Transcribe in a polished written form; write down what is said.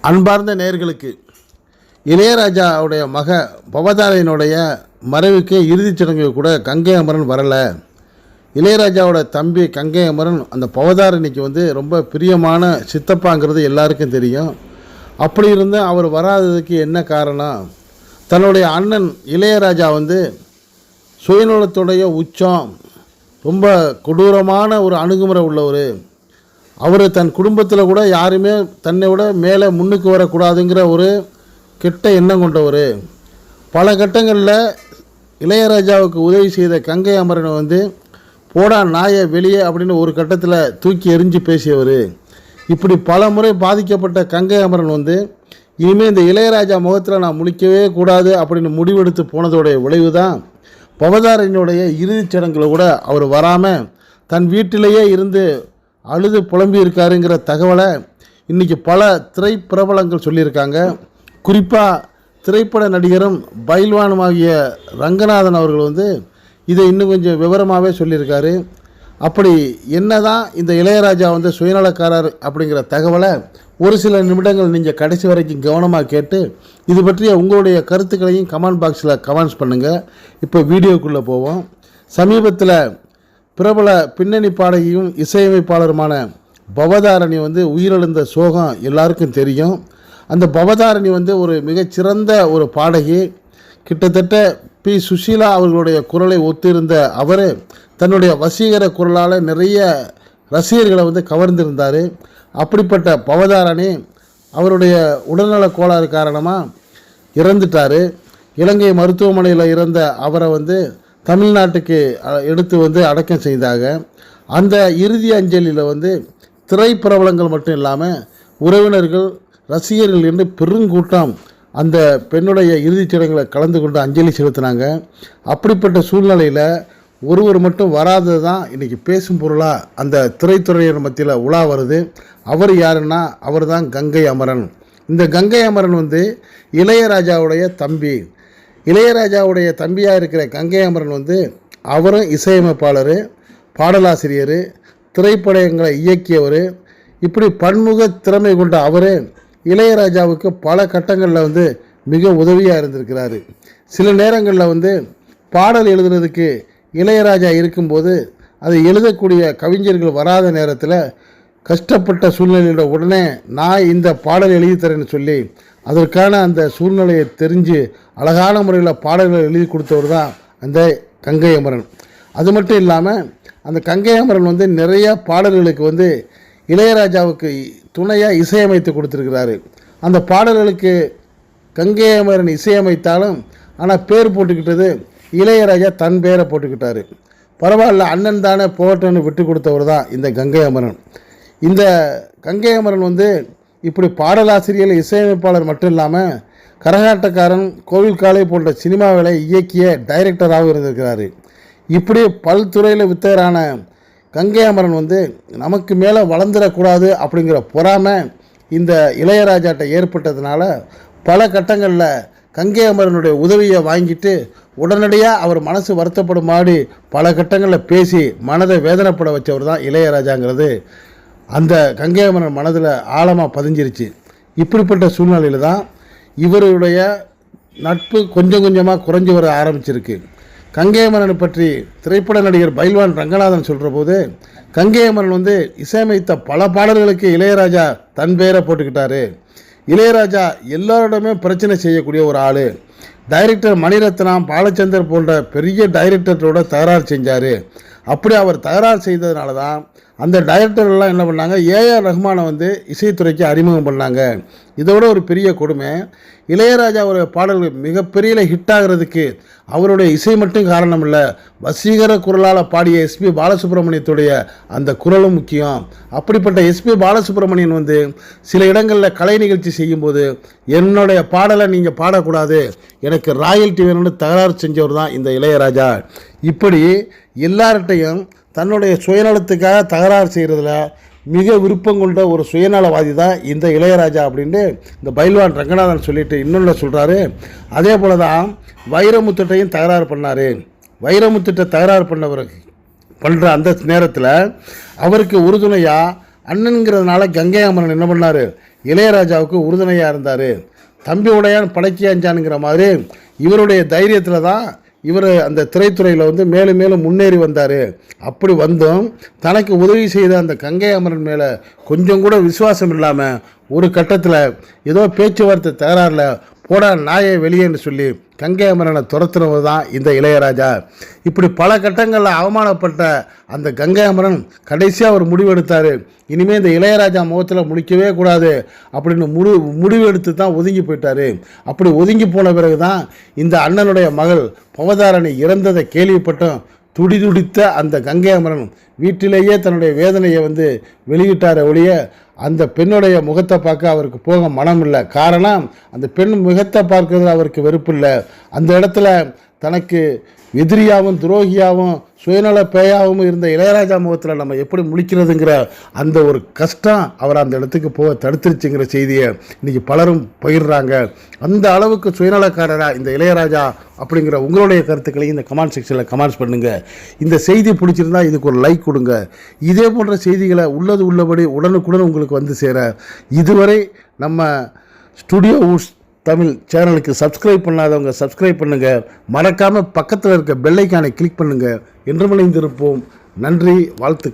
அன்பார்ந்த நேயர்களுக்கு இளையராஜாவுடைய பவதாரனுடைய மறைவுக்கு இறுதிச் சடங்கு கூட கங்கை அமரன் வரலை. இளையராஜாவோட தம்பி கங்கை அமரன் அந்த பவதாரணிக்கு ரொம்ப பிரியமான சித்தப்பாங்கிறது எல்லாருக்கும் தெரியும். அப்படி இருந்து அவர் வராததுக்கு என்ன காரணம்? தன்னுடைய அண்ணன் இளையராஜா சுயநலத்துடைய உச்சம், ரொம்ப கொடூரமான ஒரு அணுகுமுறை உள்ளவர். அவர் தன் குடும்பத்தில் கூட யாருமே தன்னை விட மேலே முன்னுக்கு வரக்கூடாதுங்கிற ஒரு கெட்ட எண்ணம் கொண்டவர். பல கட்டங்களில் இளையராஜாவுக்கு உதவி செய்த கங்கை அமரனை போடா நாயை வெளியே அப்படின்னு ஒரு கட்டத்தில் தூக்கி எறிஞ்சு பேசியவர். இப்படி பல முறை பாதிக்கப்பட்ட கங்கை அமரன் இனிமேல் இந்த இளையராஜா முகத்தில் நான் முழிக்கவே கூடாது அப்படின்னு முடிவெடுத்து போனதோடைய விளைவு தான் பவதாரனுடைய இறுதிச் சடங்கில் கூட அவர் வராமல் தன் வீட்டிலேயே இருந்து அழுது புலம்பி இருக்காருங்கிற தகவலை இன்றைக்கி பல திரைப்பிரபலங்கள் சொல்லியிருக்காங்க. குறிப்பாக திரைப்பட நடிகரும் பைல்வானுமாகிய ரங்கநாதன் அவர்கள் இதை இன்னும் கொஞ்சம் விவரமாகவே சொல்லியிருக்காரு. அப்படி என்ன தான் இந்த இளையராஜா சுயநலக்காரர் அப்படிங்கிற தகவலை ஒரு சில நிமிடங்கள் நீங்கள் கடைசி வரைக்கும் கவனமாக கேட்டு இது பற்றிய உங்களுடைய கருத்துக்களையும் கமெண்ட் பாக்ஸில் கமெண்ட்ஸ் பண்ணுங்கள். இப்போ வீடியோக்குள்ளே போவோம். சமீபத்தில் பிரபல பின்னணி பாடகியும் இசையமைப்பாளருமான பவதாரணி உயிரிழந்த சோகம் எல்லாருக்கும் தெரியும். அந்த பவதாரணி ஒரு மிகச்சிறந்த ஒரு பாடகி. கிட்டத்தட்ட பி. சுஷீலா அவர்களுடைய குரலை ஒத்திருந்த அவர் தன்னுடைய வசீகர குரலால் நிறைய ரசிகர்களை கவர்ந்திருந்தார். அப்படிப்பட்ட பவதாரணி அவருடைய உடல்நல கோளாறு காரணமாக இறந்துட்டார். இலங்கை மருத்துவமனையில் இறந்த அவரை தமிழ்நாட்டுக்கு எடுத்து அடக்கம் செய்தாங்க. அந்த இறுதி அஞ்சலியில் திரைப்பிரபலங்கள் மட்டும் இல்லாமல் உறவினர்கள், ரசிகர்கள் என்று பெருங்கூட்டம் அந்த பெண்ணுடைய இறுதிச் சடங்கில் கலந்து கொண்டு அஞ்சலி செலுத்தினாங்க. அப்படிப்பட்ட சூழ்நிலையில் ஒருவர் மட்டும் வராதது தான் இன்றைக்கி பேசும் பொருளாக அந்த திரைத்துறையினர் மத்தியில் உலா வருது. அவர் யாருன்னா அவர் தான் கங்கை அமரன். இந்த கங்கை அமரன் இளையராஜாவுடைய தம்பி. இளையராஜாவுடைய தம்பியாக இருக்கிற கங்கை அமரன் அவரும் இசையமைப்பாளர், பாடலாசிரியர், திரைப்படங்களை இயக்கியவர். இப்படி பன்முக திறமை கொண்ட அவர் இளையராஜாவுக்கு பல கட்டங்களில் மிக உதவியாக இருந்திருக்கிறாரு. சில நேரங்களில் பாடல் எழுதுறதுக்கு இளையராஜா இருக்கும்போது அதை எழுதக்கூடிய கவிஞர்கள் வராத நேரத்தில் கஷ்டப்பட்ட சூழ்நிலையோட உடனே நான் இந்த பாடல் எழுதி தரேன்னு சொல்லி அதற்கான அந்த சூழ்நிலையை தெரிஞ்சு அழகான முறையில் பாடல்களை எழுதி கொடுத்தவர் தான் அந்த கங்கை அமரன். அது மட்டும் இல்லாமல் அந்த கங்கை அமரன் நிறைய பாடல்களுக்கு இளையராஜாவுக்கு துணையாக இசையமைத்து கொடுத்துருக்கிறாரு. அந்த பாடல்களுக்கு கங்கை அமரன் இசையமைத்தாலும் ஆனால் பேர் போட்டுக்கிட்டது இளையராஜா தன் பேரை போட்டுக்கிட்டார். பரவாயில்ல, அண்ணன் தானே போட்டோன்னு விட்டு கொடுத்தவர் தான் இந்த கங்கை அமரன். இந்த கங்கை அமரன் இப்படி பாடலாசிரியர், இசையமைப்பாளர் மட்டும் இல்லாமல் கரகாட்டக்காரன், கோவில் காலை போன்ற சினிமாவில் இயக்கிய டைரக்டராகவும் இருந்திருக்கிறாரு. இப்படி பல்துறையில் வித்தகரான கங்கை அமரன் நமக்கு மேலே வளர்ந்துடக்கூடாது அப்படிங்கிற பொறாமை இந்த இளையராஜாட்ட ஏற்பட்டதுனால பல கட்டங்களில் கங்கை அமரனுடைய உதவியை வாங்கிட்டு உடனடியாக அவர் மனசு வருத்தப்படுமாடி பல கட்டங்களில் பேசி மனதை வேதனைப்பட வச்சவர் தான் இளையராஜாங்கிறது அந்த கங்கை அமரன் மனதில் ஆழமாக பதிஞ்சிருச்சு. இப்படிப்பட்ட சூழ்நிலையில் தான் இவருடைய நட்பு கொஞ்சம் கொஞ்சமாக குறைஞ்சி வர ஆரம்பிச்சிருக்கு. கங்கை அமரனை பற்றி திரைப்பட நடிகர் பைல்வான் ரங்கநாதன் சொல்கிற போது கங்கை அமரன் இசையமைத்த பல பாடல்களுக்கு இளையராஜா தன் பெயரை போட்டுக்கிட்டாரு. இளையராஜா எல்லாரிடமே பிரச்சனை செய்யக்கூடிய ஒரு ஆள். டைரக்டர் மணிரத்னா, பாலச்சந்தர் போன்ற பெரிய டைரக்டரோட தகராறு செஞ்சார். அப்படி அவர் தகராறு செய்ததுனால தான் அந்த டைரக்டர்லாம் என்ன பண்ணாங்க, ஏஆர் ரஹ்மானை இசைத்துறைக்கு அறிமுகம் பண்ணாங்க. இதோட ஒரு பெரிய கொடுமை, இளையராஜாவுடைய பாடல்கள் மிகப்பெரிய ஹிட் ஆகிறதுக்கு அவருடைய இசை மட்டும் காரணம் இல்லை, வசீகர குரலால் பாடிய எஸ்பி பாலசுப்ரமணியத்துடைய அந்த குரலும் முக்கியம். அப்படிப்பட்ட எஸ்பி பாலசுப்ரமணியன் சில இடங்களில் கலை நிகழ்ச்சி செய்யும்போது என்னுடைய பாடலை நீங்கள் பாடக்கூடாது, எனக்கு ராயல்ட்டி வேணும்னு தகராறு செஞ்சவர் தான் இந்த இளையராஜா. இப்படி எல்லார்ட்டையும் தன்னுடைய சுயநலத்துக்காக தகராறு செய்கிறதுல மிக விருப்பம் கொண்ட ஒரு சுயநலவாதி தான் இந்த இளையராஜா அப்படின்னு இந்த பைல்வான் ரங்கநாதன் சொல்லிட்டு இன்னொன்று சொல்கிறாரு. அதே போல் தான் வைரமுத்துட்டையும் தகராறு பண்ணார். வைரமுத்துட்ட தகராறு பண்ணுற அந்த நேரத்தில் அவருக்கு உறுதுணையாக அண்ணனுங்கிறதுனால கங்கை அமரன் என்ன பண்ணார், இளையராஜாவுக்கு உறுதுணையாக இருந்தார். தம்பி உடையான் படைக்கி அஞ்சானுங்கிற மாதிரி இவருடைய தைரியத்தில் தான் இவர் அந்த திரைத்துறையில் வந்து மேலும் மேலும் முன்னேறி வந்தார். அப்படி வந்தும் தனக்கு உதவி செய்த அந்த கங்கை அமரன் மேலே கொஞ்சம் கூட விசுவாசம் இல்லாமல் ஒரு கட்டத்தில் ஏதோ பேச்சுவார்த்தை தகராறில் போடா நாயை வெளியேன்னு சொல்லி கங்கை அமரனை துரத்துனவர் தான் இந்த இளையராஜா. இப்படி பல கட்டங்களில் அவமானப்பட்ட அந்த கங்கை அமரன் கடைசியாக ஒரு முடிவெடுத்தார். இனிமேல் இந்த இளையராஜா முகத்தில் முடிக்கவே கூடாது அப்படின்னு முடிவெடுத்து தான் ஒதுங்கி போயிட்டார். அப்படி ஒதுங்கி போன பிறகு தான் இந்த அண்ணனுடைய மகள் பவதாரணி இறந்ததை கேள்விப்பட்டும் துடிதுடித்த அந்த கங்கை அமரன் வீட்டிலேயே தன்னுடைய வேதனையை வந்து வெளியிட்டார ஒழிய அந்த பெண்ணுடைய முகத்தை பார்க்க அவருக்கு போக மனம் இல்லை. காரணம், அந்த பெண் முகத்தை பார்க்கறதுல அவருக்கு வெறுப்பு இல்லை. அந்த இடத்துல தனக்கு எதிரியாகவும் துரோகியாகவும் சுயநல பேயாகவும் இருந்த இளையராஜா முகத்தில் நம்ம எப்படி முழிக்கிறதுங்கிற அந்த ஒரு கஷ்டம் அவர் அந்த இடத்துக்கு போக தடுத்துருச்சுங்கிற செய்தியை இன்றைக்கி பலரும் பகிர்றாங்க. அந்த அளவுக்கு சுயநலக்காரராக இந்த இளையராஜா அப்படிங்கிற உங்களுடைய கருத்துக்களையும் இந்த கமெண்ட் செக்ஷனில் கமெண்ட்ஸ் பண்ணுங்கள். இந்த செய்தி பிடிச்சிருந்தால் இதுக்கு ஒரு லைக் கொடுங்க. இதே போன்ற செய்திகளை உள்ளது உள்ளபடி உடனுக்குடன் உங்களுக்கு வந்து சேர இதுவரை நம்ம ஸ்டுடியோ ஊஸ் தமிழ் சேனலுக்கு சப்ஸ்கிரைப் பண்ணாதவங்க சப்ஸ்கிரைப் பண்ணுங்கள். மறக்காமல் பக்கத்தில் இருக்க பெல் ஐக்கானை கிளிக் பண்ணுங்கள். என்றும் இணைந்திருப்போம். நன்றி, வாழ்த்துக்கள்.